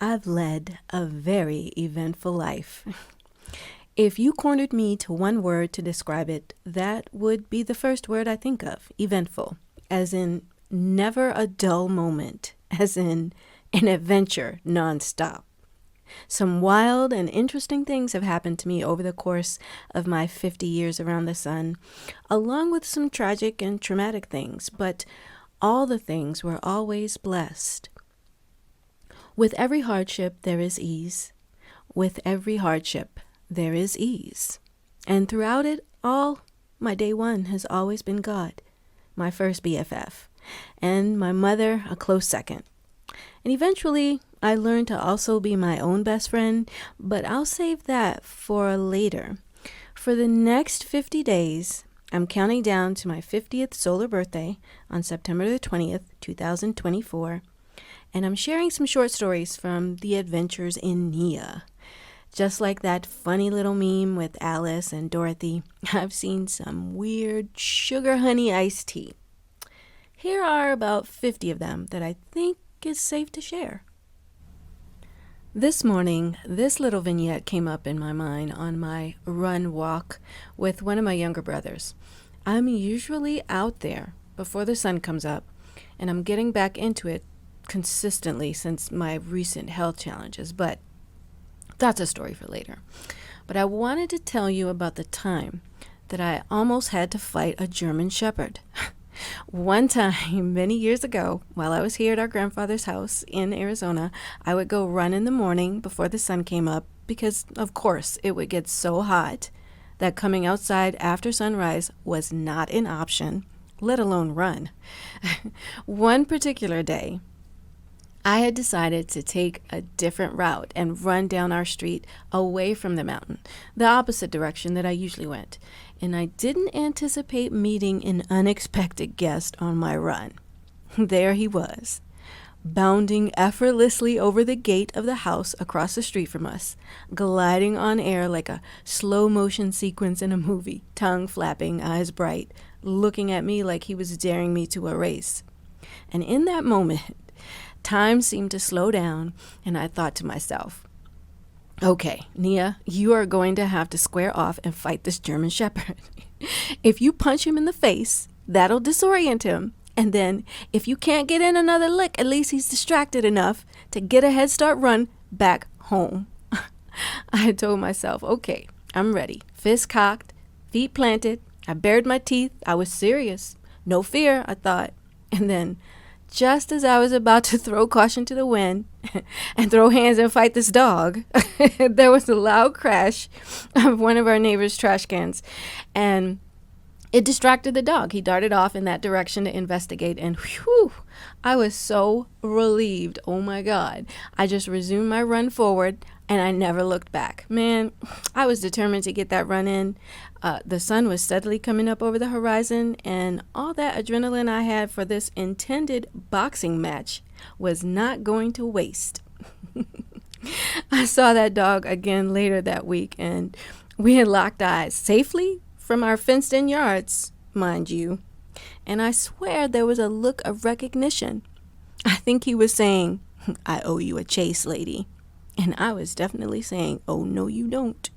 I've led a very eventful life. If you cornered me to one word to describe it, that would be the first word I think of, eventful, as in never a dull moment, as in an adventure nonstop. Some wild and interesting things have happened to me over the course of my 50 years around the sun, along with some tragic and traumatic things, but all the things were always blessed. With every hardship, there is ease. With every hardship, there is ease. And throughout it all, my day one has always been God, my first BFF, and my mother a close second. And eventually, I learned to also be my own best friend, but I'll save that for later. For the next 50 days, I'm counting down to my 50th solar birthday on September the 20th, 2024, and I'm sharing some short stories from the adventures in Nia. Just like that funny little meme with Alice and Dorothy, I've seen some weird sugar honey iced tea. Here are about 50 of them that I think is safe to share. This morning, this little vignette came up in my mind on my run walk with one of my younger brothers. I'm usually out there before the sun comes up, and I'm getting back into it consistently since my recent health challenges, but that's a story for later. But I wanted to tell you about the time that I almost had to fight a German Shepherd. One time, many years ago, while I was here at our grandfather's house in Arizona, I would go run in the morning before the sun came up because, of course, it would get so hot that coming outside after sunrise was not an option, let alone run. One particular day, I had decided to take a different route and run down our street away from the mountain, the opposite direction that I usually went. And I didn't anticipate meeting an unexpected guest on my run. There he was, bounding effortlessly over the gate of the house across the street from us, gliding on air like a slow motion sequence in a movie, tongue flapping, eyes bright, looking at me like he was daring me to a race. And in that moment, time seemed to slow down, and I thought to myself, okay, Nia, you are going to have to square off and fight this German Shepherd. If you punch him in the face, that'll disorient him. And then, if you can't get in another lick, at least he's distracted enough to get a head start run back home. I had told myself, okay, I'm ready. Fist cocked, feet planted. I bared my teeth. I was serious. No fear, I thought. And then, just as I was about to throw caution to the wind and throw hands and fight this dog, there was a loud crash of one of our neighbor's trash cans, and it distracted the dog. He darted off in that direction to investigate, and whew, I was so relieved. Oh my God. I just resumed my run forward, and I never looked back. Man, I was determined to get that run in. The sun was steadily coming up over the horizon, and all that adrenaline I had for this intended boxing match was not going to waste. I saw that dog again later that week, and we had locked eyes safely from our fenced-in yards, mind you. And I swear there was a look of recognition. I think he was saying, I owe you a chase, lady. And I was definitely saying, oh, no, you don't.